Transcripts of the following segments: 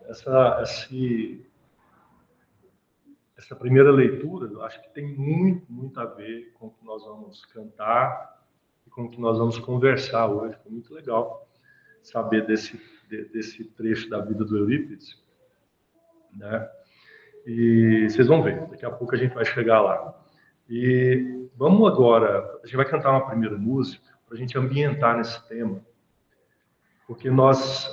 essa primeira leitura, eu acho que tem muito a ver com o que nós vamos cantar e com o que nós vamos conversar hoje. Foi muito legal saber desse trecho da vida do Eurípides, né? E vocês vão ver, daqui a pouco a gente vai chegar lá. E vamos agora, a gente vai cantar uma primeira música para a gente ambientar nesse tema, porque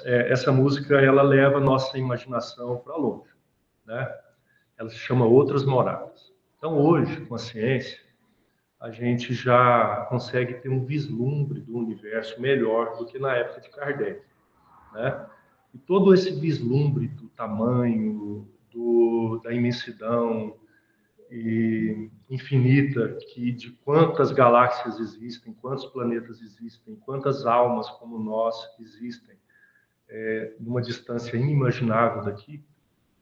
essa música ela leva a nossa imaginação para longe, né? Ela se chama Outras Moradas. Então hoje, com a ciência, a gente já consegue ter um vislumbre do universo melhor do que na época de Kardec, né? E todo esse vislumbre do tamanho, da imensidão e infinita, de quantas galáxias existem, quantos planetas existem, quantas almas como nós existem, numa distância inimaginável daqui,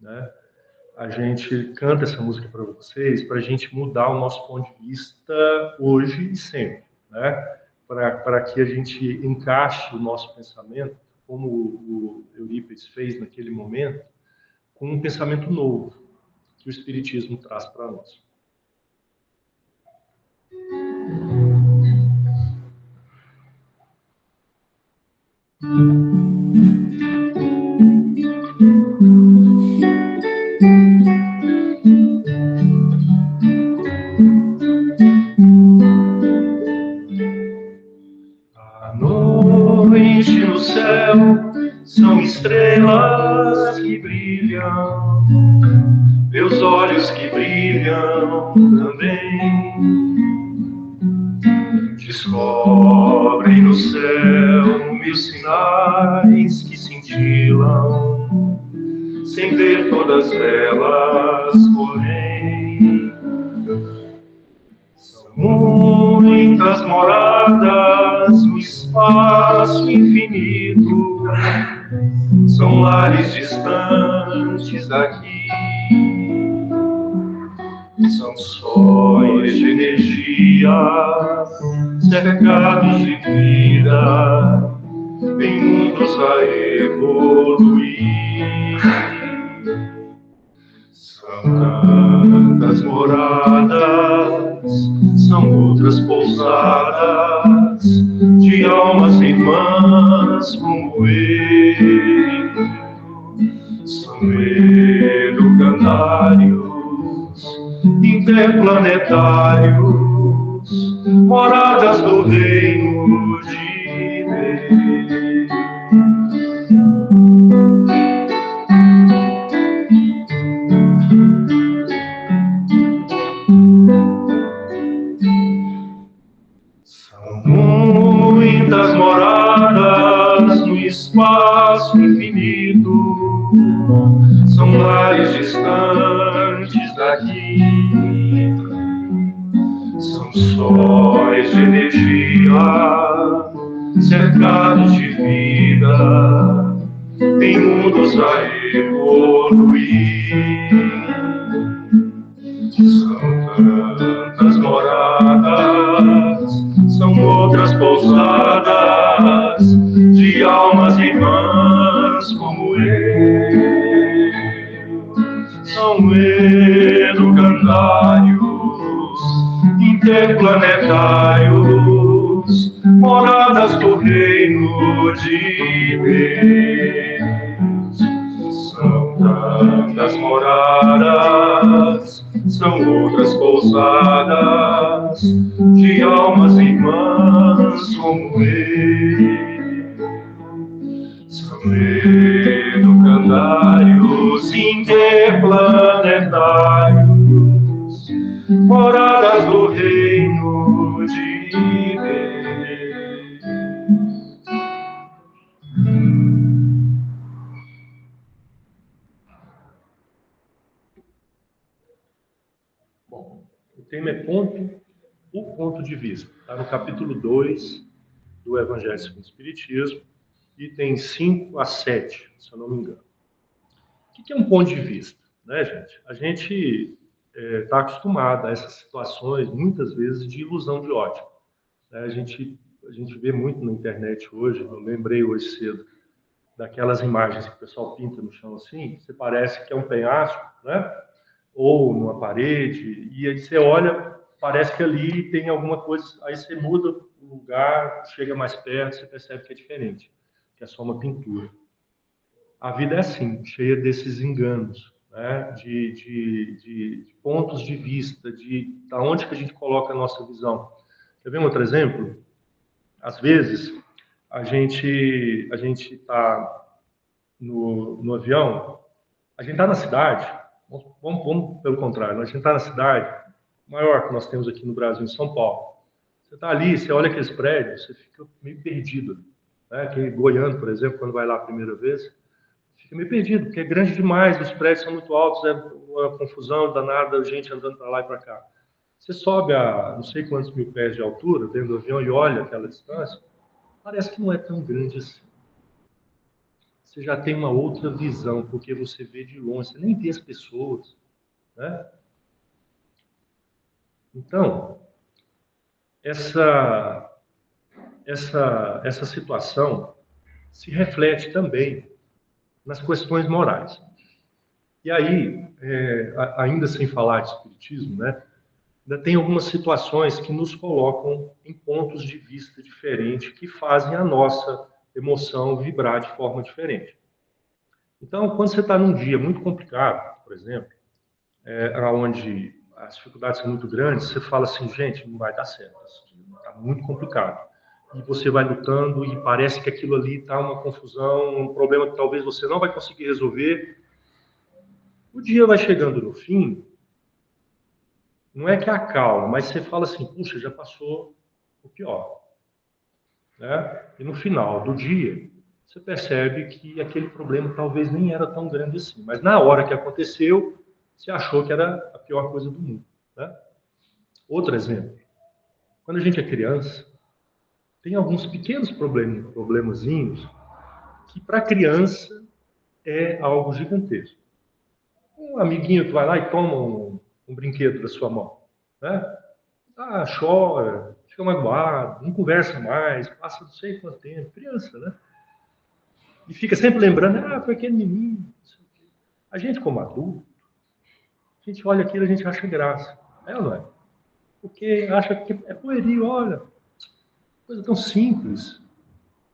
né? A gente canta essa música para vocês, para a gente mudar o nosso ponto de vista hoje e sempre, né? Para que a gente encaixe o nosso pensamento, como o Eurípides fez naquele momento, com um pensamento novo que o Espiritismo traz para nós. À noite no céu são estrelas que brilham, meus olhos que brilham também. Descobrem no céu mil sinais que cintilam, sem ver todas elas, porém. São muitas moradas no espaço infinito, são lares distantes daqui. São sóis de energia, cercados de vida, em mundos a evoluir. São tantas moradas, são outras pousadas, de almas irmãs como eu. São educandários, interplanetários, moradas do reino de Deus. São muitas moradas no espaço infinito, são lares distantes daqui. São sóis de energia, cercados de vida, em mundos a evoluir. São tantas moradas, são outras pousadas, de almas irmãs como eu. São educandários, interplanetários, moradas do reino de Deus. São tantas moradas, são outras pousadas, de almas irmãs como eu. São educandários, interplanetários, moradas do reino de Deus. Bom, o tema é o ponto de vista. Está no capítulo 2 do Evangelho segundo o Espiritismo, itens 5 a 7, se eu não me engano. O que é um ponto de vista, né, gente? A gente está acostumado a essas situações, muitas vezes, de ilusão de ótica. A gente vê muito na internet hoje, eu lembrei hoje cedo daquelas imagens que o pessoal pinta no chão assim, você parece que é um penhasco, né? Ou numa parede, e aí você olha, parece que ali tem alguma coisa, aí você muda o lugar, chega mais perto, você percebe que é diferente, que é só uma pintura. A vida é assim, cheia desses enganos, né? de pontos de vista, de onde que a gente coloca a nossa visão. Quer ver um outro exemplo? Às vezes, a gente está no avião, a gente está na cidade, vamos pelo contrário, a gente está na cidade maior que nós temos aqui no Brasil, em São Paulo. Você está ali, você olha aqueles prédios, você fica meio perdido. Né? Aqui, Goiânia, por exemplo, quando vai lá a primeira vez, fica meio perdido, porque é grande demais, os prédios são muito altos, é uma confusão danada, gente andando para lá e para cá. Você sobe a não sei quantos mil pés de altura dentro do avião e olha aquela distância, parece que não é tão grande assim. Você já tem uma outra visão, porque você vê de longe, você nem vê as pessoas, né? Então, essa, essa situação se reflete também nas questões morais. E aí, ainda sem falar de espiritismo, né? Ainda tem algumas situações que nos colocam em pontos de vista diferentes, que fazem a nossa emoção vibrar de forma diferente. Então, quando você está num dia muito complicado, por exemplo, onde as dificuldades são muito grandes, você fala assim, gente, não vai dar certo, está muito complicado. E você vai lutando e parece que aquilo ali está uma confusão, um problema que talvez você não vai conseguir resolver. O dia vai chegando no fim, não é que acalma, mas você fala assim, puxa, já passou o pior. Né? E no final do dia, você percebe que aquele problema talvez nem era tão grande assim. Mas na hora que aconteceu, você achou que era a pior coisa do mundo. Né? Outro exemplo. Quando a gente é criança, tem alguns pequenos problemazinhos que para a criança é algo gigantesco. Um amiguinho que vai lá e toma um brinquedo da sua mão. Né? Ah, chora, fica magoado, não conversa mais, passa não sei quanto tempo. Criança, né? E fica sempre lembrando, foi aquele menino. A gente, como adulto, a gente olha aquilo e a gente acha graça. É ou não é? Porque acha que é pueril, olha, coisa tão simples,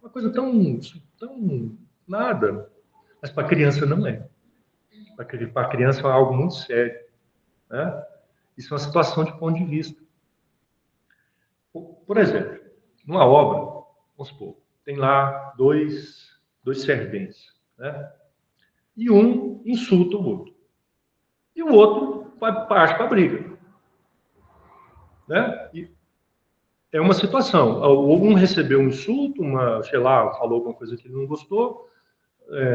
uma coisa tão nada. Mas para a criança não é. Para a criança é algo muito sério. Né? Isso é uma situação de ponto de vista. Por exemplo, numa obra, vamos supor, tem lá dois serventes. Né? E um insulta o outro. E o outro parte para a briga. Né? E é uma situação. Um recebeu um insulto, sei lá, falou alguma coisa que ele não gostou,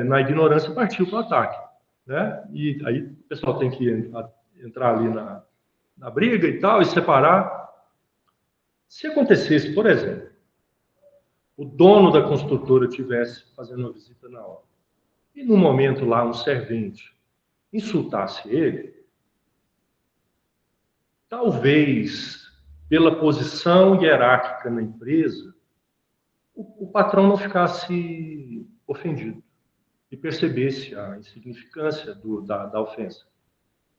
na ignorância partiu para o ataque. Né? E aí o pessoal tem que entrar ali na briga e tal, e separar. Se acontecesse, por exemplo, o dono da construtora tivesse fazendo uma visita na hora, e no momento lá um servente insultasse ele, talvez pela posição hierárquica na empresa, o patrão não ficasse ofendido e percebesse a insignificância da ofensa.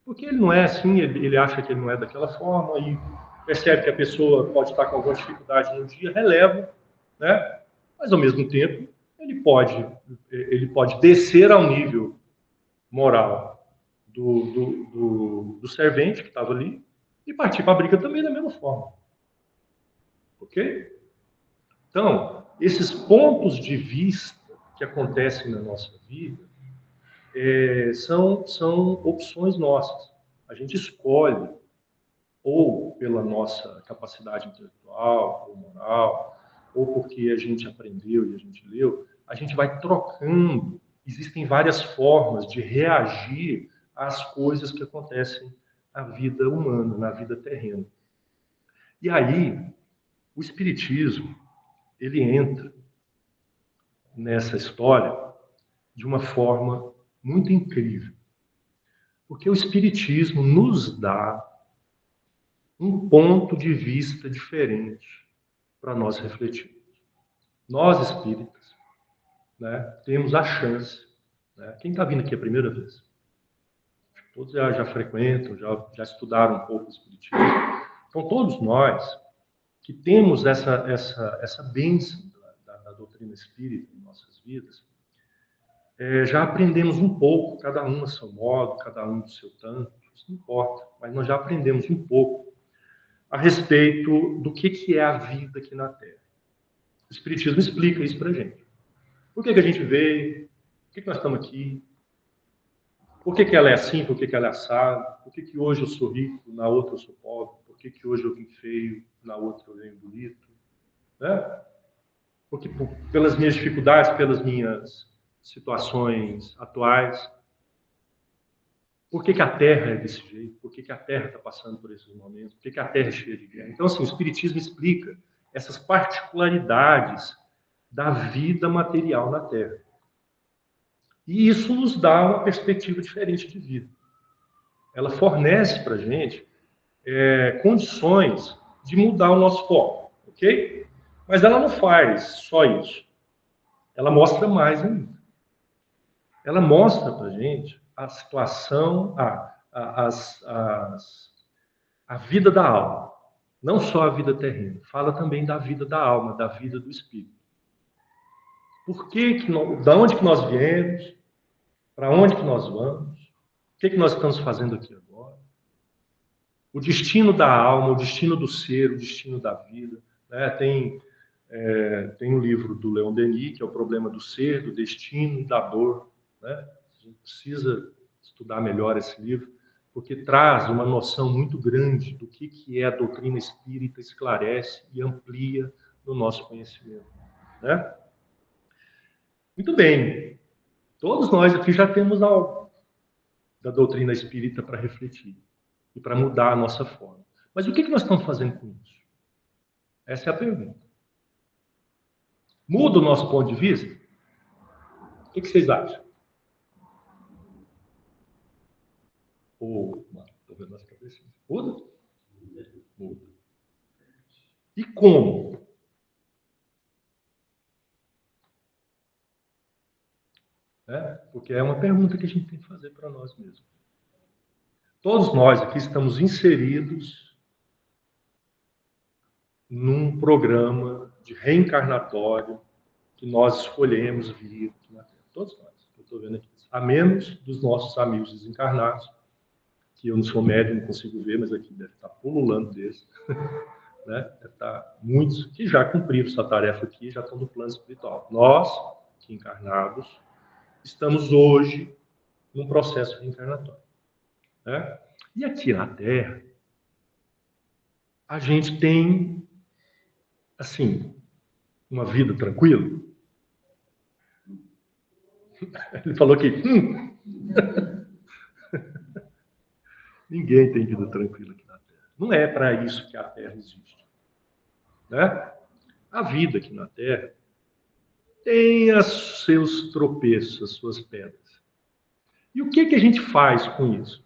Porque ele não é assim, ele acha que ele não é daquela forma e percebe que a pessoa pode estar com alguma dificuldade no dia, releva, né? Mas ao mesmo tempo ele pode descer ao nível moral do servente que estava ali e partir para a briga também da mesma forma. Ok? Então, esses pontos de vista que acontecem na nossa vida são opções nossas. A gente escolhe, ou pela nossa capacidade intelectual, ou moral, ou porque a gente aprendeu e a gente leu, a gente vai trocando. Existem várias formas de reagir às coisas que acontecem na vida humana, na vida terrena. E aí, o Espiritismo, ele entra nessa história de uma forma muito incrível. Porque o Espiritismo nos dá um ponto de vista diferente para nós refletirmos. Nós, espíritas, né? Temos a chance, né? Quem está vindo aqui a primeira vez? Todos já frequentam, já estudaram um pouco o Espiritismo. Então, todos nós que temos essa bênção da doutrina espírita em nossas vidas, já aprendemos um pouco, cada um a seu modo, cada um do seu tanto, isso não importa, mas nós já aprendemos um pouco a respeito do que é a vida aqui na Terra. O Espiritismo explica isso para a gente. Por que a gente veio? Por que nós estamos aqui? Por que ela é assim? Por que ela é assada? Por que hoje eu sou rico, na outra eu sou pobre? Por que hoje eu vim feio, na outra eu venho bonito? Né? Porque pelas minhas dificuldades, pelas minhas situações atuais, por que a Terra é desse jeito? Por que a Terra está passando por esses momentos? Por que a Terra é cheia de guerra? Então, assim, o Espiritismo explica essas particularidades da vida material na Terra. E isso nos dá uma perspectiva diferente de vida. Ela fornece para a gente condições de mudar o nosso foco, ok? Mas ela não faz só isso. Ela mostra mais ainda. Ela mostra para a gente a situação, a vida da alma. Não só a vida terrena. Fala também da vida da alma, da vida do espírito. Por que da onde que nós viemos? Para onde que nós vamos? O que nós estamos fazendo aqui agora? O destino da alma, o destino do ser, o destino da vida. Né? Tem um livro do Leon Denis, que é o problema do ser, do destino e da dor. Né? A gente precisa estudar melhor esse livro, porque traz uma noção muito grande do que é a doutrina espírita, esclarece e amplia no nosso conhecimento. Né? Muito bem. Todos nós aqui já temos algo da doutrina espírita para refletir e para mudar a nossa forma. Mas o que nós estamos fazendo com isso? Essa é a pergunta. Muda o nosso ponto de vista? O que vocês acham? Estou vendo as cabecinhas. Muda? Muda. E como? Porque é uma pergunta que a gente tem que fazer para nós mesmos. Todos nós aqui estamos inseridos num programa de reencarnatório que nós escolhemos vir aqui na Terra. Todos nós. Eu estou vendo aqui. A menos dos nossos amigos desencarnados, que eu não sou médium, não consigo ver, mas aqui deve estar pululando desse. Né? Deve estar muitos que já cumpriram sua tarefa aqui, já estão no plano espiritual. Nós, que encarnados, estamos hoje num processo reencarnatório. Né? E aqui na Terra, a gente tem, assim, uma vida tranquila. Ele falou que ninguém tem vida tranquila aqui na Terra. Não é para isso que a Terra existe. Né? A vida aqui na Terra tem os seus tropeços, as suas pedras. E o que a gente faz com isso?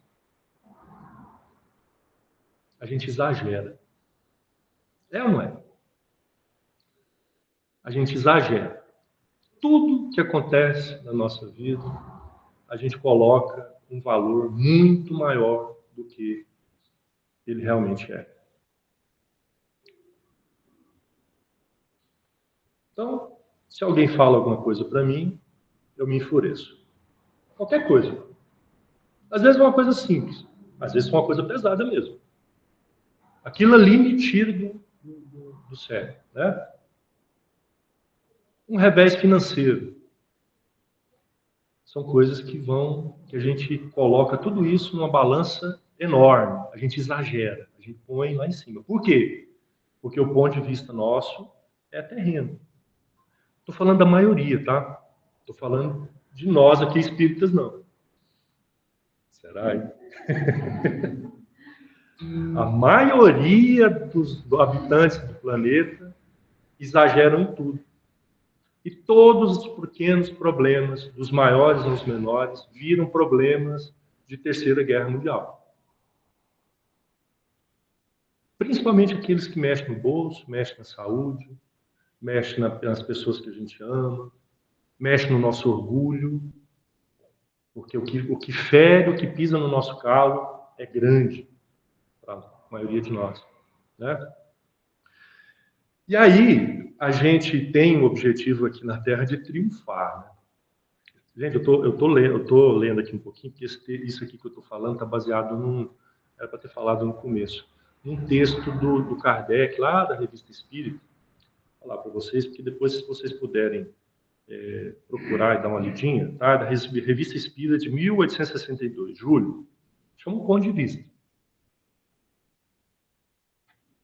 A gente exagera. É ou não é? A gente exagera. Tudo que acontece na nossa vida, a gente coloca um valor muito maior do que ele realmente é. Então, se alguém fala alguma coisa para mim, eu me enfureço. Qualquer coisa. Às vezes é uma coisa simples, às vezes é uma coisa pesada mesmo. Aquilo ali me tira do sério. Né? Um revés financeiro. São coisas que a gente coloca tudo isso numa balança enorme. A gente exagera, a gente põe lá em cima. Por quê? Porque o ponto de vista nosso é terreno. Estou falando da maioria, tá? Estou falando de nós aqui espíritas, não. Será? A maioria dos habitantes do planeta exageram em tudo. E todos os pequenos problemas, dos maiores aos menores, viram problemas de Terceira Guerra Mundial. Principalmente aqueles que mexem no bolso, mexem na saúde, mexem nas pessoas que a gente ama. mexe no nosso orgulho, porque o que fere, o que pisa no nosso calo é grande para a maioria de nós, né? E aí, a gente tem um objetivo aqui na Terra de triunfar, né? Gente, eu tô lendo aqui um pouquinho, porque isso aqui que eu estou falando está baseado era para ter falado no começo, num texto do Kardec, lá da Revista Espírita. Vou falar para vocês, porque depois, se vocês puderem procurar e dar uma lidinha, tá? Da Revista Espírita de 1862, julho. Chama um ponto de vista.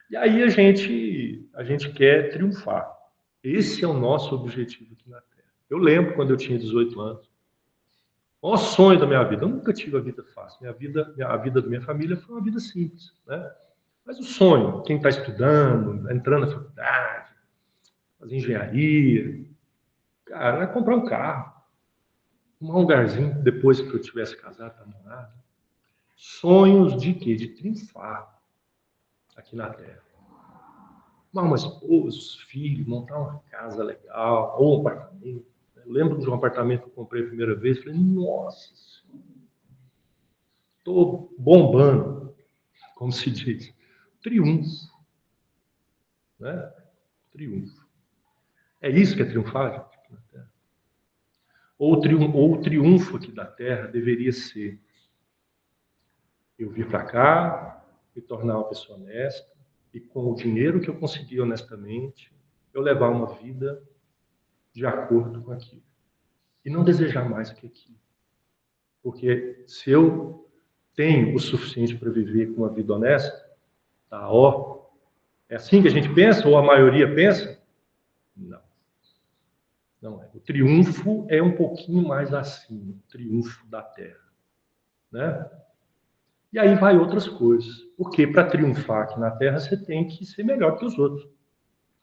E aí a gente quer triunfar. Esse é o nosso objetivo aqui na Terra. Eu lembro quando eu tinha 18 anos. O maior sonho da minha vida. Eu nunca tive a vida fácil. A vida da minha família foi uma vida simples, né? Mas o sonho, quem está estudando, entrando na faculdade, fazer engenharia, cara, é comprar um carro, um lugarzinho depois que eu tivesse casado, namorado. Sonhos de quê? De triunfar aqui na Terra. Arrumar uma esposa, filhos, montar uma casa legal, ou um apartamento. Eu lembro de um apartamento que eu comprei a primeira vez, falei, nossa, estou bombando, como se diz. Triunfo. Né? Triunfo. É isso que é triunfar, gente, aqui na Terra? Ou o triunfo aqui da Terra deveria ser eu vir para cá, me tornar uma pessoa honesta, e com o dinheiro que eu consegui honestamente, eu levar uma vida de acordo com aquilo. E não desejar mais que aquilo. Porque se eu tenho o suficiente para viver com uma vida honesta, tá, ó, é assim que a gente pensa, ou a maioria pensa? Não. Não é. O triunfo é um pouquinho mais acima, o triunfo da Terra. Né? E aí vai outras coisas. Porque para triunfar aqui na Terra, você tem que ser melhor que os outros.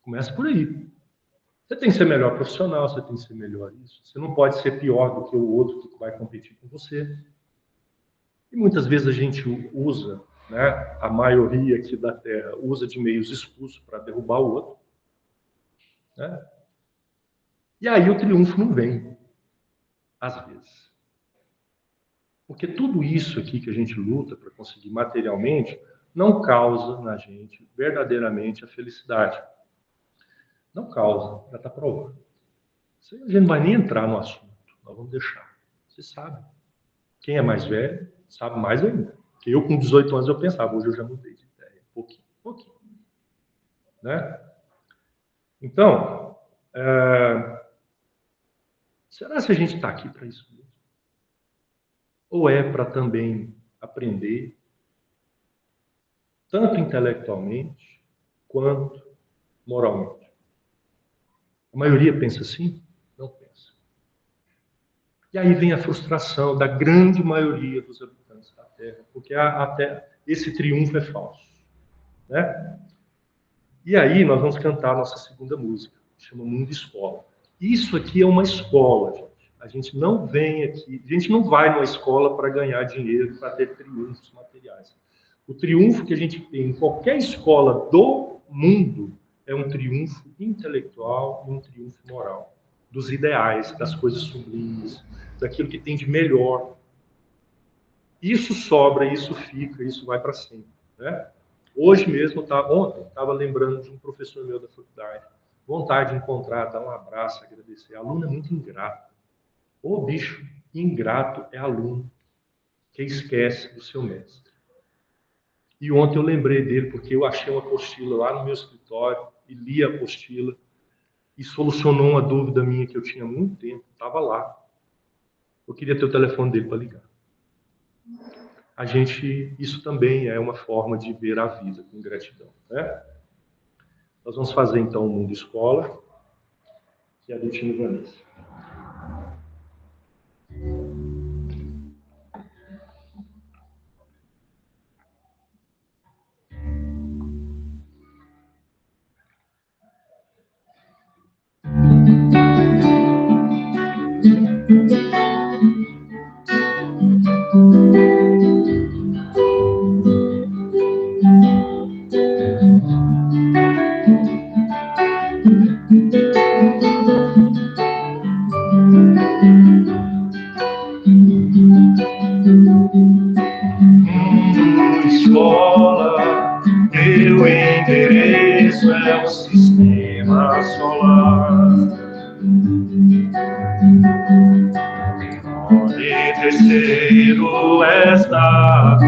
Começa por aí. Você tem que ser melhor profissional, você tem que ser melhor isso. Você não pode ser pior do que o outro que vai competir com você. E muitas vezes a gente usa, né, a maioria aqui da Terra, usa de meios expulsos para derrubar o outro. Né? E aí o triunfo não vem, às vezes. Porque tudo isso aqui que a gente luta para conseguir materialmente não causa na gente verdadeiramente a felicidade. Não causa, já está provado. A gente não vai nem entrar no assunto, nós vamos deixar. Você sabe. Quem é mais velho sabe mais ainda. Porque eu, com 18 anos, eu pensava, hoje eu já mudei de ideia. Pouquinho. Né? Então, será que a gente está aqui para isso mesmo? Ou é para também aprender, tanto intelectualmente, quanto moralmente? A maioria pensa assim? Não pensa. E aí vem a frustração da grande maioria dos habitantes da Terra, porque até esse triunfo é falso. Né? E aí nós vamos cantar a nossa segunda música, que chama Mundo Escola. Isso aqui é uma escola, gente. A gente não vem aqui, a gente não vai numa escola para ganhar dinheiro, para ter triunfos materiais. O triunfo que a gente tem em qualquer escola do mundo é um triunfo intelectual e um triunfo moral. Dos ideais, das coisas sublimes, daquilo que tem de melhor. Isso sobra, isso fica, isso vai para sempre. Né? Hoje mesmo, ontem, estava lembrando de um professor meu da faculdade. Vontade de encontrar, dar um abraço, agradecer. Aluno é muito ingrato. Ô bicho, ingrato é aluno que esquece do seu mestre. E ontem eu lembrei dele porque eu achei uma apostila lá no meu escritório e li a apostila e solucionou uma dúvida minha que eu tinha há muito tempo. Estava lá. Eu queria ter o telefone dele para ligar. Isso também é uma forma de ver a vida com gratidão. Né? Nós vamos fazer então o Mundo Escola, que é do Tino Vanessa. terceiro és Davi,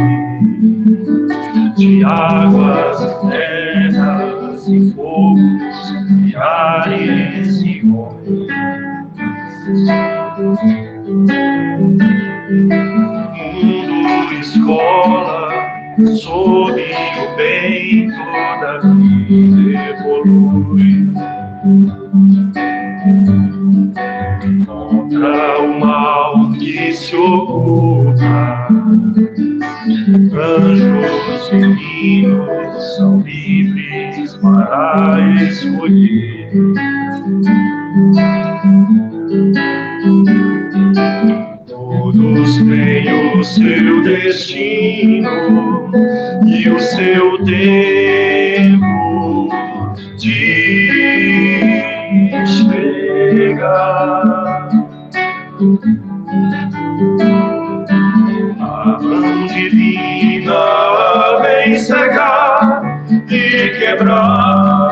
de águas e terras e fogos e ares e homens. Mundo, escola, sob o vento da vida evolui. Contra o mal que se ocupa, anjos e meninos são livres para escolher. Todos têm o seu destino e o seu tempo de chegar. A mão divina vem cegar e quebrar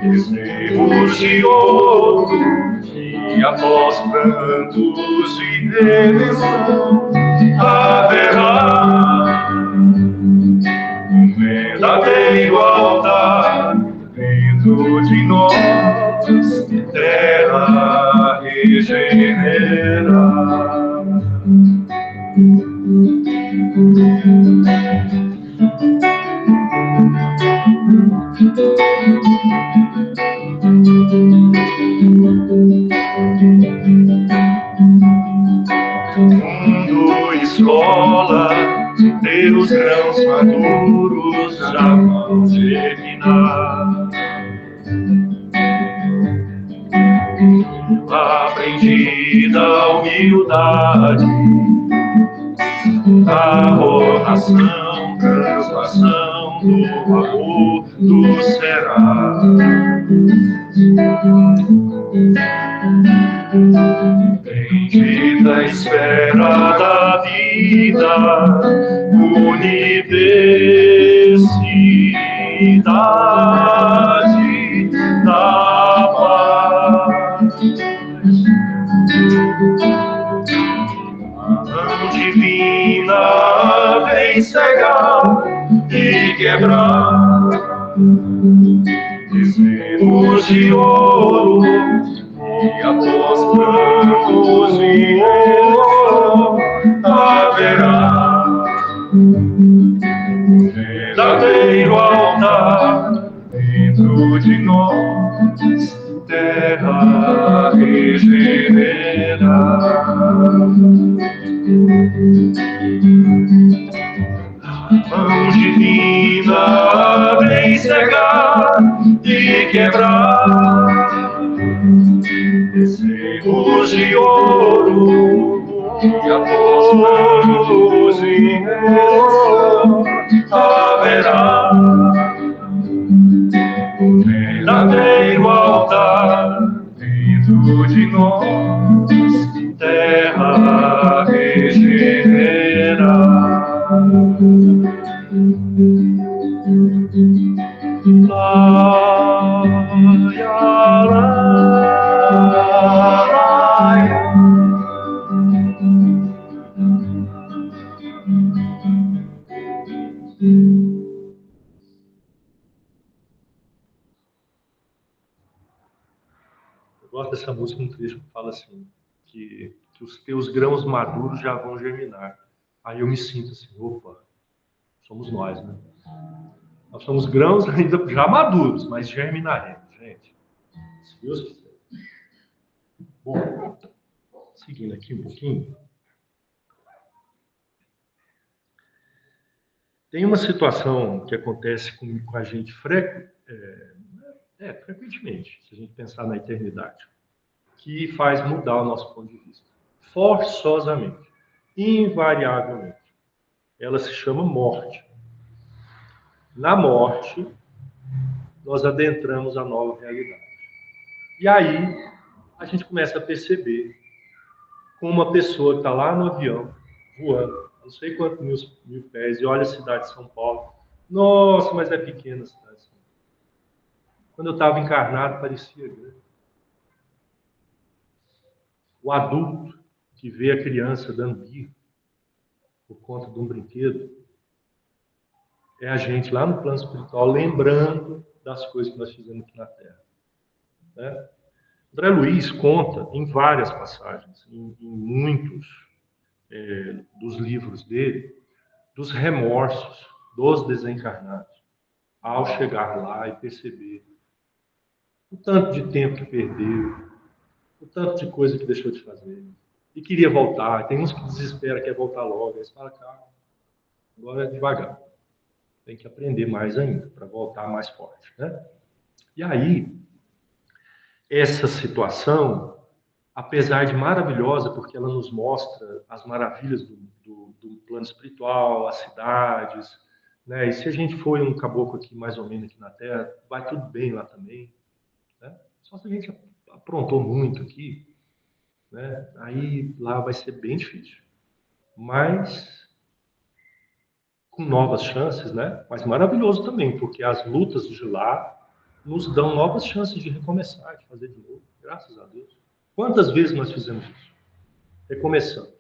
bezerros de ouro, e após prantos e redenção haverá um verdadeiro altar dentro de nós, terra regenera. Mundo, escola, teus grãos maduros já vão germinar. Aprendida humildade, a oração, translação do amor do será. Bendita esfera da vida, universidade da paz. A mão divina vem cegar e quebrar bezerros de ouro, e após prantos e dor haverá um verdadeiro altar dentro de nós, terra regenera. A mão divina vem cegar e quebrar bezerros de ouro, e após prantos e dor haverá um verdadeiro altar dentro de nós, terra regenera. Eu gosto dessa música, um trecho que fala assim, que os teus grãos maduros já vão germinar. Aí eu me sinto assim, opa, somos nós, né? Nós somos grãos ainda já maduros, mas germinaremos, gente. Se Deus quiser. Bom, seguindo aqui um pouquinho. Tem uma situação que acontece com a gente frequentemente, se a gente pensar na eternidade, que faz mudar o nosso ponto de vista. Forçosamente, invariavelmente. Ela se chama morte. Na morte, nós adentramos a nova realidade. E aí, a gente começa a perceber como uma pessoa que está lá no avião, voando, não sei quantos mil pés, e olha a cidade de São Paulo. Nossa, mas é pequena a cidade de São Paulo. Quando eu estava encarnado, parecia grande. O adulto que vê a criança dando birra por conta de um brinquedo, é a gente lá no plano espiritual lembrando das coisas que nós fizemos aqui na Terra. Né? André Luiz conta em várias passagens, em muitos dos livros dele, dos remorsos dos desencarnados ao chegar lá e perceber o tanto de tempo que perdeu, o tanto de coisa que deixou de fazer, e queria voltar. Tem uns que desesperam, quer voltar logo, eles falam, cara, agora é devagar, tem que aprender mais ainda, para voltar mais forte. Né? E aí, essa situação, apesar de maravilhosa, porque ela nos mostra as maravilhas do plano espiritual, as cidades, né? E se a gente for um caboclo aqui, mais ou menos aqui na Terra, vai tudo bem lá também. Né? Só se a gente aprontou muito aqui, né? Aí lá vai ser bem difícil. Mas com novas chances, né? Mas maravilhoso também, porque as lutas de lá nos dão novas chances de recomeçar, de fazer de novo, graças a Deus. Quantas vezes nós fizemos isso? Recomeçamos.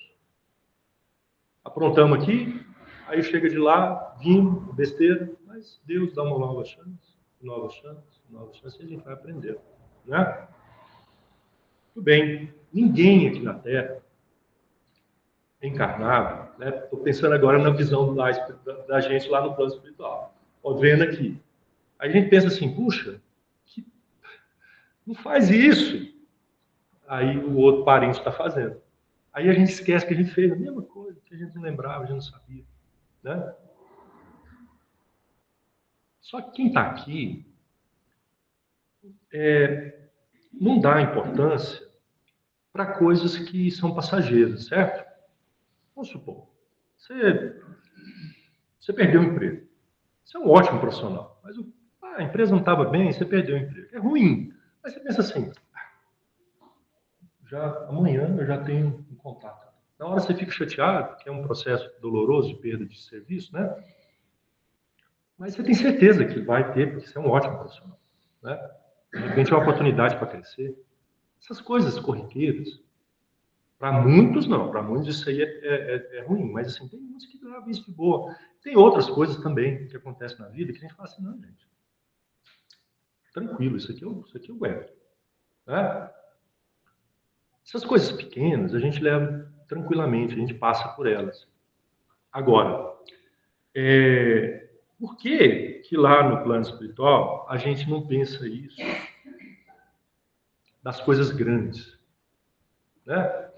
Aprontamos aqui, aí chega de lá, vimos, besteira, mas Deus dá uma nova chance, nova chance, nova chance, e a gente vai aprender. Né? Tudo bem, ninguém aqui na Terra encarnado, né? Estou pensando agora na visão da gente lá no plano espiritual. Ó, vendo aqui. Aí a gente pensa assim, puxa, não faz isso. Aí o outro parente está fazendo. Aí a gente esquece que a gente fez a mesma coisa, que a gente não lembrava, a gente não sabia. Né? Só que quem está aqui não dá importância para coisas que são passageiras, certo? Vamos supor, você perdeu o emprego. Você é um ótimo profissional, mas a empresa não estava bem, você perdeu o emprego. É ruim. Mas você pensa assim, amanhã eu já tenho um contato. Na hora você fica chateado, que é um processo doloroso de perda de serviço, né? Mas você tem certeza que vai ter, porque você é um ótimo profissional. Né? De repente é uma oportunidade para crescer. Essas coisas corriqueiras, para muitos não, para muitos isso aí é ruim, mas assim, tem muitos que levam isso de boa. Tem outras coisas também que acontecem na vida que a gente fala assim, não, gente, tranquilo, isso aqui eu aguento. Né? Essas coisas pequenas a gente leva tranquilamente, a gente passa por elas. Agora, por que lá no plano espiritual a gente não pensa isso das coisas grandes? Né?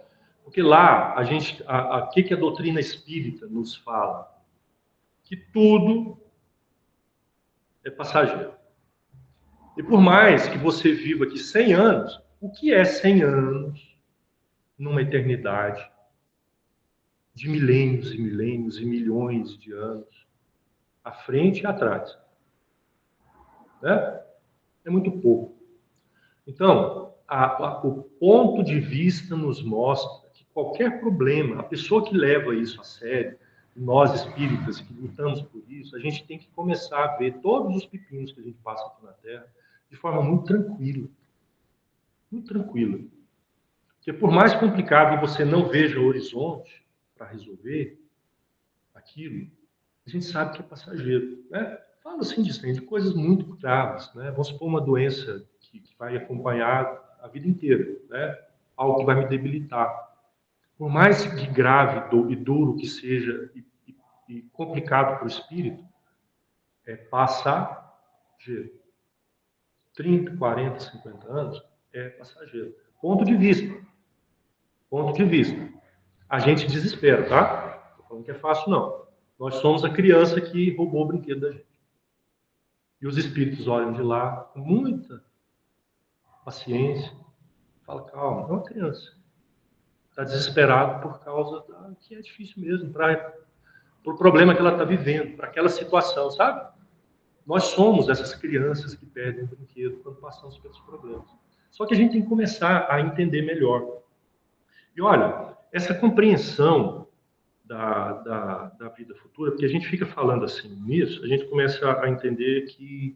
Porque lá o que a doutrina espírita nos fala? Que tudo é passageiro. E por mais que você viva aqui 100 anos, o que é 100 anos numa eternidade de milênios e milênios e milhões de anos, à frente e atrás? Né? É muito pouco. Então, o ponto de vista nos mostra que qualquer problema, a pessoa que leva isso a sério, nós espíritas que lutamos por isso, a gente tem que começar a ver todos os pepinos que a gente passa aqui na Terra de forma muito tranquila. Muito tranquila. Porque por mais complicado que você não veja o horizonte para resolver aquilo, a gente sabe que é passageiro. Né? Fala assim de coisas muito graves. Né? Vamos supor uma doença que vai acompanhar a vida inteira. Né? Algo que vai me debilitar. Por mais que grave e duro que seja e complicado para o espírito, é passageiro. 30, 40, 50 anos é passageiro. Ponto de vista. Ponto de vista. A gente desespera, tá? Não tô falando que é fácil, não. Nós somos a criança que roubou o brinquedo da gente. E os espíritos olham de lá com muita paciência. Fala, calma, é uma criança. Está desesperado por causa que é difícil mesmo, por problema que ela está vivendo, para aquela situação, sabe? Nós somos essas crianças que perdem o brinquedo quando passamos pelos problemas. Só que a gente tem que começar a entender melhor. E olha, essa compreensão da vida futura, porque a gente fica falando assim nisso, a gente começa a entender que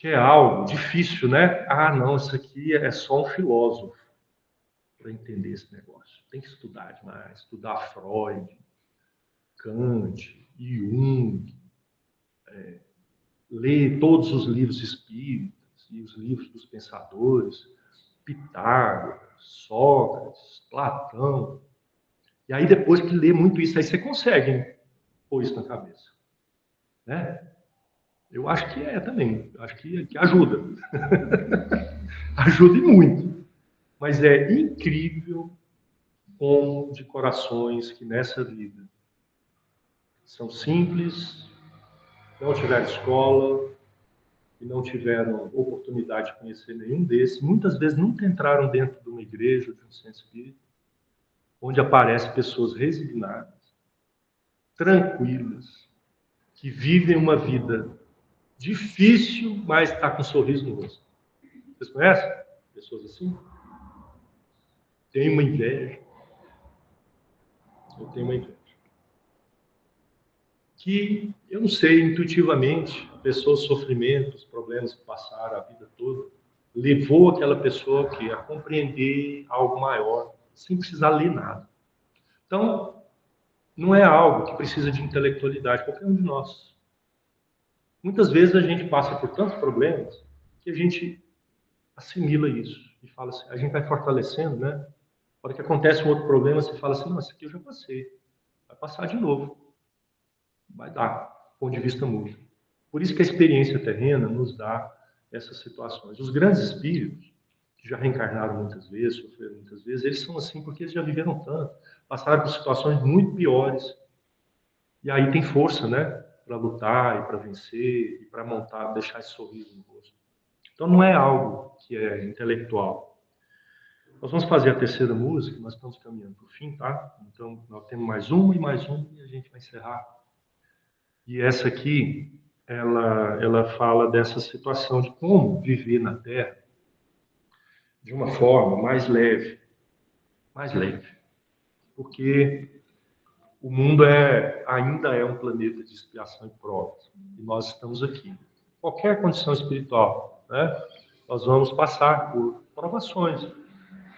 é algo difícil, né? Ah, não, isso aqui é só um filósofo. para entender esse negócio. Tem que estudar demais, estudar Freud, Kant, Jung, ler todos os livros espíritas e os livros dos pensadores, Pitágoras, Sócrates, Platão. E aí, depois que lê muito isso, aí você consegue pôr isso na cabeça. Né? Eu acho que também. Acho que ajuda. Ajuda e muito. Mas é incrível como de corações que nessa vida são simples, não tiveram escola, e não tiveram oportunidade de conhecer nenhum desses, muitas vezes nunca entraram dentro de uma igreja, de um centro espírita, onde aparecem pessoas resignadas, tranquilas, que vivem uma vida difícil, mas está com um sorriso no rosto. Vocês conhecem pessoas assim? Tem uma inveja. Eu tenho uma inveja. Que, eu não sei, intuitivamente, a pessoa, os sofrimentos, os problemas que passaram a vida toda, levou aquela pessoa a compreender algo maior, sem precisar ler nada. Então, não é algo que precisa de intelectualidade, qualquer um de nós. Muitas vezes a gente passa por tantos problemas que a gente assimila isso e fala assim, a gente vai fortalecendo, né? Na hora que acontece um outro problema, você fala assim, não, isso aqui eu já passei, vai passar de novo. Vai dar, do ponto de vista muda. Por isso que a experiência terrena nos dá essas situações. Os grandes espíritos, que já reencarnaram muitas vezes, sofreram muitas vezes, eles são assim porque eles já viveram tanto, passaram por situações muito piores. E aí tem força, né? Para lutar e para vencer e para montar, deixar esse sorriso no rosto. Então não é algo que é intelectual. Nós vamos fazer a terceira música, nós estamos caminhando para o fim, tá? Então nós temos mais uma e a gente vai encerrar. E essa aqui, ela fala dessa situação de como viver na Terra de uma forma mais leve. Mais leve. Porque o mundo ainda é um planeta de expiação e provas. E nós estamos aqui. Qualquer condição espiritual, né? Nós vamos passar por provações,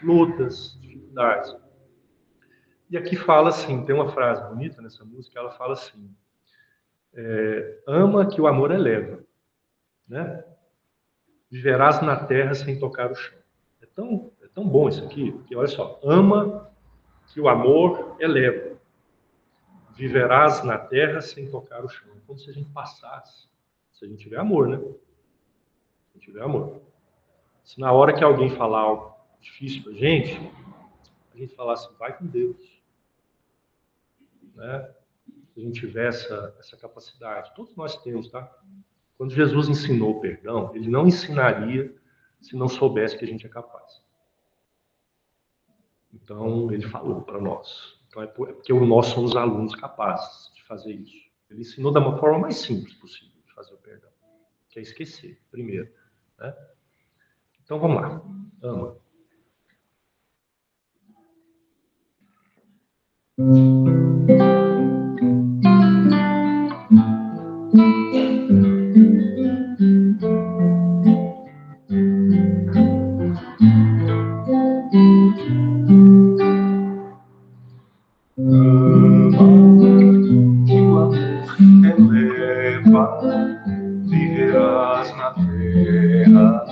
lutas, dificuldades. E aqui fala assim, tem uma frase bonita nessa música, ela fala assim, ama que o amor eleva, né? Viverás na terra sem tocar o chão. É tão bom isso aqui, porque olha só, ama que o amor eleva. Viverás na terra sem tocar o chão. É como se a gente passasse, se a gente tiver amor, né? Se a gente tiver amor. Se na hora que alguém falar algo difícil pra gente, a gente falar assim, vai com Deus. Né? Se a gente tiver essa capacidade. Todos nós temos, tá? Quando Jesus ensinou o perdão, ele não ensinaria se não soubesse que a gente é capaz. Então, ele falou para nós. Então, é porque nós somos alunos capazes de fazer isso. Ele ensinou da forma mais simples possível de fazer o perdão, que é esquecer, primeiro. Né? Então, vamos lá. Ama. Viverás na terra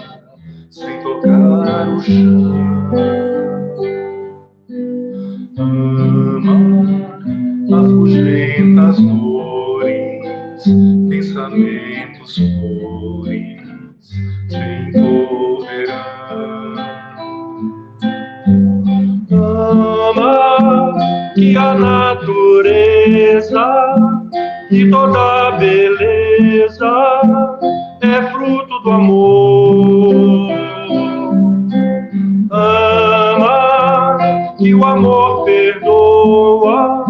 sem tocar o chão. Amar afugenta as dores, pensamentos flores te envolverão. Amar que a natureza e toda beleza é fruto do amor. Ama que o amor perdoa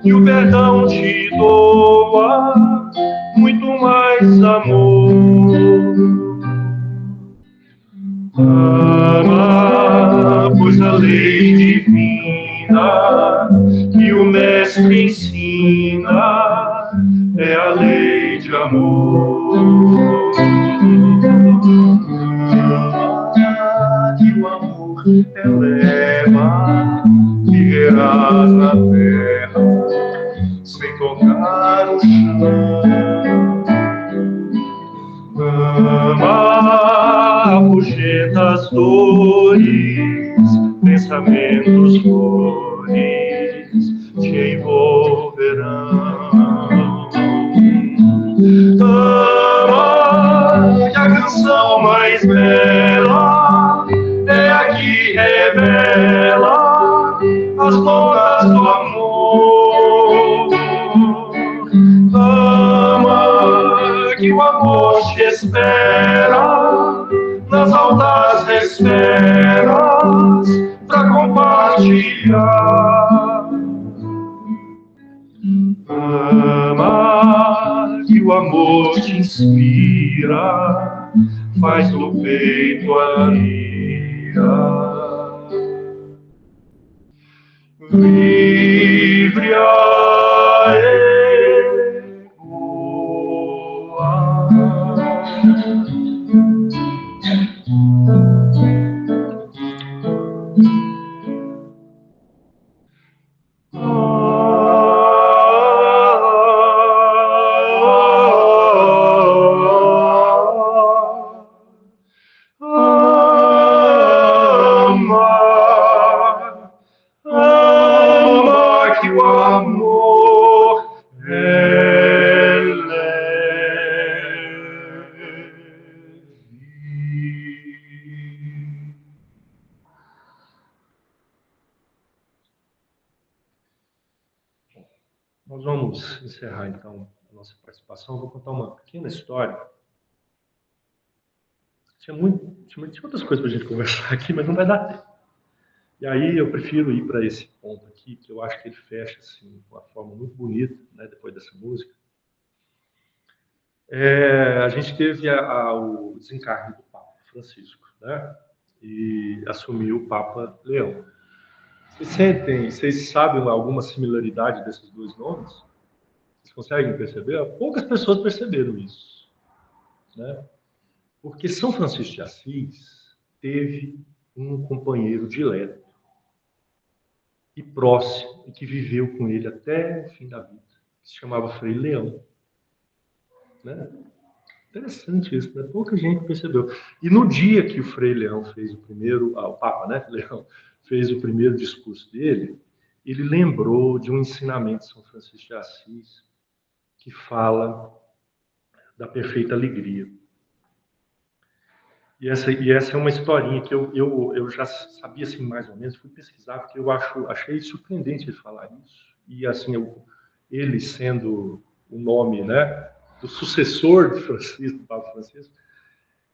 e o perdão te doa muito mais amor. Ama, pois a lei divina que o mestre ensina é a lei de amor. Que o amor eleva, viverás na terra sem tocar o chão. Ama fugir das dores, pensamentos flores te envolverão. Ama que a canção mais bela é a que revela as notas do amor. Ama que o amor te espera nas altas esferas pra compartilhar. Ama que o amor te inspira, faz do peito alegria. Livre a egoar. Nós vamos encerrar, então, a nossa participação. Vou contar uma pequena história. Tinha outras coisas para a gente conversar aqui, mas não vai dar tempo. E aí eu prefiro ir para esse ponto aqui, que eu acho que ele fecha assim, de uma forma muito bonita, né, depois dessa música. A gente teve o desencarne do Papa Francisco, né? E assumiu o Papa Leão. Vocês sabem alguma similaridade desses dois nomes? Vocês conseguem perceber? Poucas pessoas perceberam isso, né? Porque São Francisco de Assis teve um companheiro dileto e próximo, e que viveu com ele até o fim da vida, que se chamava Frei Leão. Né? Interessante isso, né? Pouca gente percebeu. E no dia que o Frei Leão fez o Papa, né, Leão, fez o primeiro discurso dele, ele lembrou de um ensinamento de São Francisco de Assis que fala da perfeita alegria. E essa é uma historinha que eu já sabia assim mais ou menos, fui pesquisar porque eu achei surpreendente ele falar isso. E assim, ele sendo o nome, né, do sucessor de Francisco, do Papa Francisco.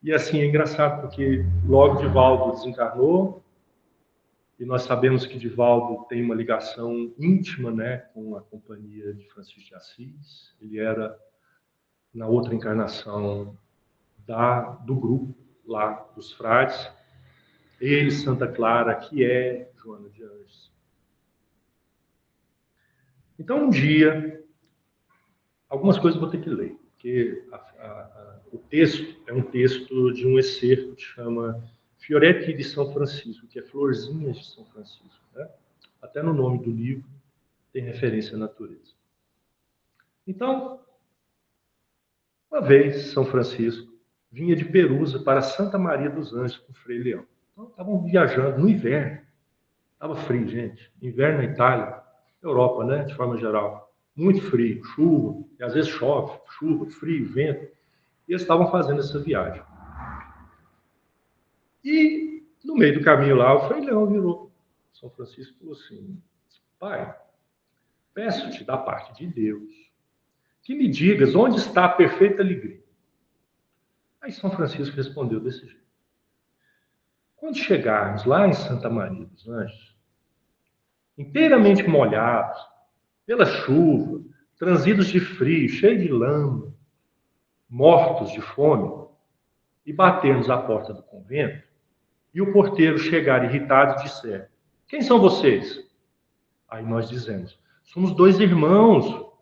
E assim, é engraçado porque logo Divaldo desencarnou, e nós sabemos que Divaldo tem uma ligação íntima, né, com a companhia de Francisco de Assis. Ele era, na outra encarnação, do grupo lá dos frades. Ele, Santa Clara, que é Joana de Anjos. Então, um dia, algumas coisas eu vou ter que ler, porque o texto é um texto de um excerto que chama Fioretti de São Francisco, que é Florzinhas de São Francisco. Né? Até no nome do livro tem referência à natureza. Então, uma vez, São Francisco vinha de Perusa para Santa Maria dos Anjos com Frei Leão. Então, estavam viajando no inverno. Estava frio, gente. Inverno na Itália, Europa, né, de forma geral. Muito frio, chuva, e às vezes chove, chuva, frio, vento. E eles estavam fazendo essa viagem. E, no meio do caminho lá, o Frei Leão virou. São Francisco falou assim: Pai, peço-te da parte de Deus que me digas onde está a perfeita alegria. Aí São Francisco respondeu desse jeito: quando chegarmos lá em Santa Maria dos Anjos, inteiramente molhados pela chuva, transidos de frio, cheios de lama, mortos de fome, e batermos à porta do convento, e o porteiro chegar irritado e disser: quem são vocês? Aí nós dizemos: somos 2 irmãos,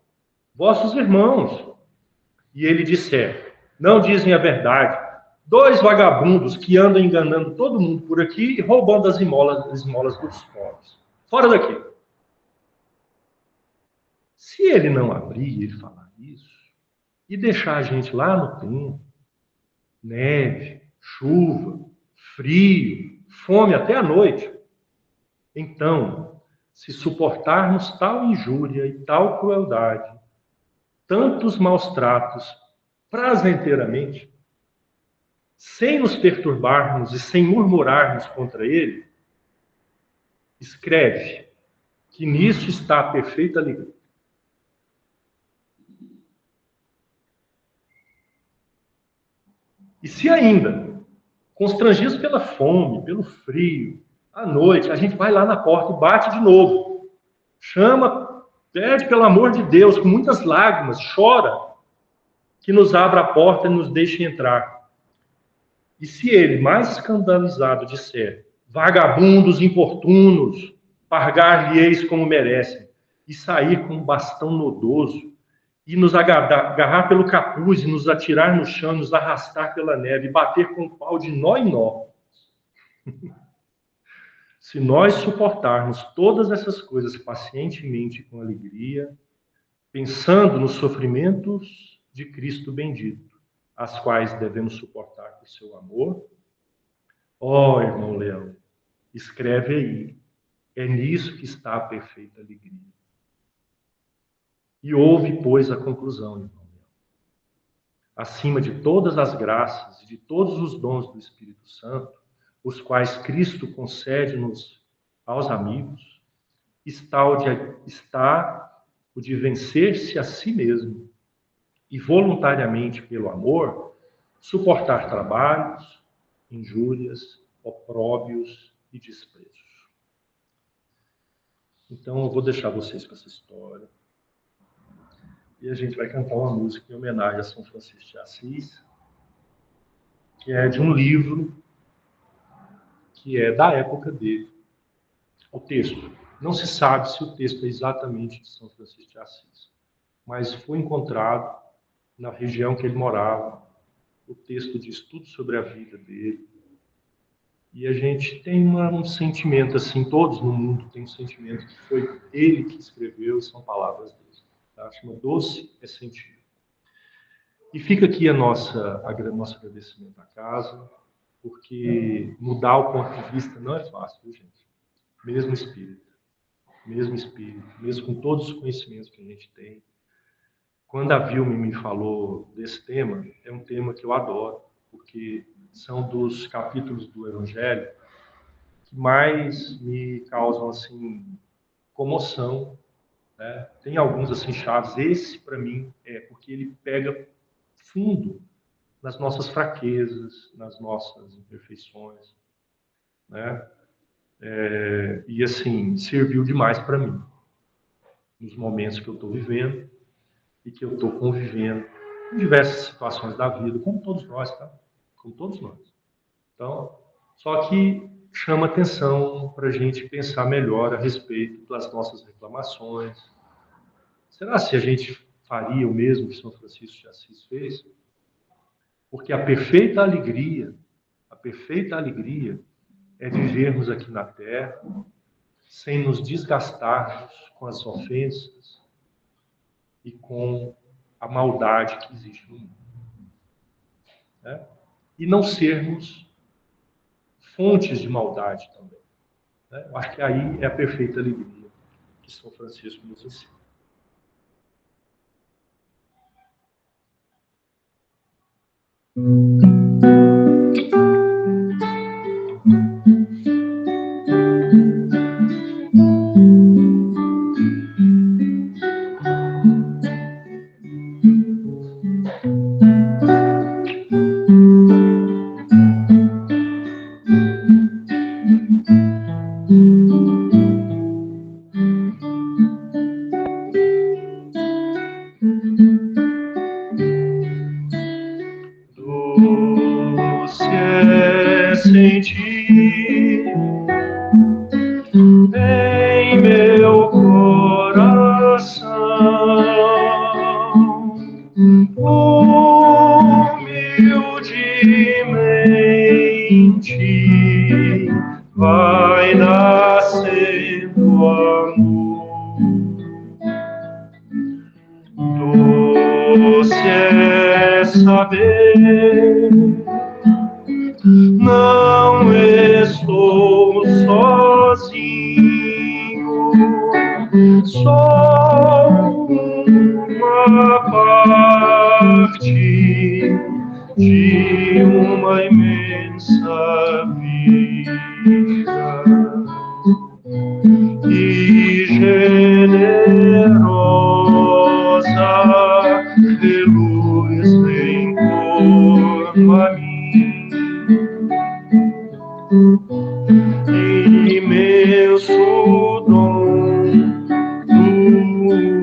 vossos irmãos. E ele disser: não dizem a verdade, 2 vagabundos que andam enganando todo mundo por aqui e roubando as esmolas dos pobres. Fora daqui. ele não abrir, ele falar isso, e deixar a gente lá no tempo, neve, chuva, frio, fome até a noite, então, se suportarmos tal injúria e tal crueldade, tantos maus tratos, prazenteiramente, sem nos perturbarmos e sem murmurarmos contra ele, escreve que nisso está a perfeita alegria. E se ainda, constrangidos pela fome, pelo frio, à noite, a gente vai lá na porta e bate de novo. Chama, pede pelo amor de Deus, com muitas lágrimas, chora, que nos abra a porta e nos deixe entrar. E se ele, mais escandalizado, disser, vagabundos importunos, pagar-lhe-eis como merecem, e sair com um bastão nodoso, e nos agarrar pelo capuz, e nos atirar no chão, nos arrastar pela neve, e bater com um pau de nó em nó. Se nós suportarmos todas essas coisas pacientemente com alegria, pensando nos sofrimentos de Cristo bendito, as quais devemos suportar por seu amor, ó, irmão Leão, escreve aí, é nisso que está a perfeita alegria. E ouve, pois, a conclusão, irmão Leão. Acima de todas as graças e de todos os dons do Espírito Santo, os quais Cristo concede-nos aos amigos, está o de vencer-se a si mesmo e voluntariamente, pelo amor, suportar trabalhos, injúrias, opróbios e desprezos. Então, eu vou deixar vocês com essa história. E a gente vai cantar uma música em homenagem a São Francisco de Assis, que é de um livro que é da época dele. O texto. Não se sabe se o texto é exatamente de São Francisco de Assis, mas foi encontrado na região que ele morava, o texto diz tudo sobre a vida dele. E a gente tem um sentimento, assim, todos no mundo têm um sentimento que foi ele que escreveu e são palavras dele. Tá? Chama Doce é Sentir. E fica aqui nosso agradecimento à casa, porque mudar o ponto de vista não é fácil, viu, gente? Mesmo espírito, mesmo com todos os conhecimentos que a gente tem. Quando a Vilma me falou desse tema, é um tema que eu adoro, porque são dos capítulos do Evangelho que mais me causam, assim, comoção, né? Tem alguns, assim, chaves. Esse, para mim, porque ele pega fundo nas nossas fraquezas, nas nossas imperfeições, né? E, assim, serviu demais para mim, nos momentos que eu estou vivendo e que eu estou convivendo em diversas situações da vida, como todos nós, tá? Como todos nós. Então, só que chama atenção para a gente pensar melhor a respeito das nossas reclamações. Será se a gente faria o mesmo que São Francisco de Assis fez? Porque a perfeita alegria é vivermos aqui na Terra sem nos desgastarmos com as ofensas e com a maldade que existe no mundo. Né? E não sermos fontes de maldade também. Né? Eu acho que aí é a perfeita alegria que São Francisco nos ensina. doce é saber, não estou sozinho, sou uma parte de uma imensa vida e generosa de luz em torno a mim. Imenso dom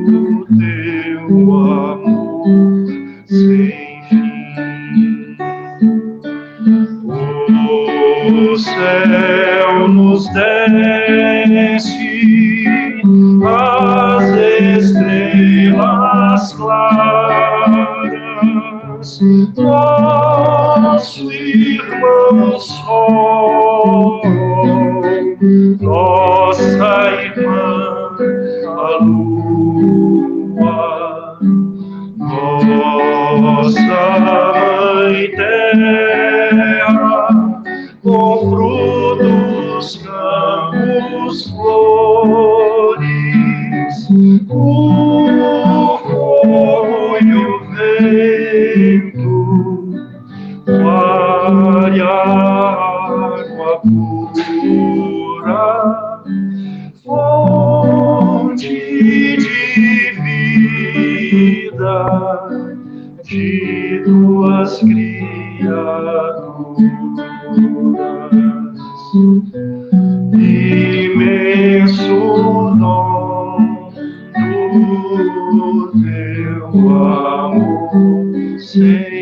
do teu amor sem fim. O céu nos desce, as estrelas claras, nosso irmão sol, nossa irmã a lua, nossa mãe terra, com frutos, campos, flores, o fogo e o vento, o ar e a água pura, fonte de vida de tuas criaturas. Imenso dom do teu amor, Senhor.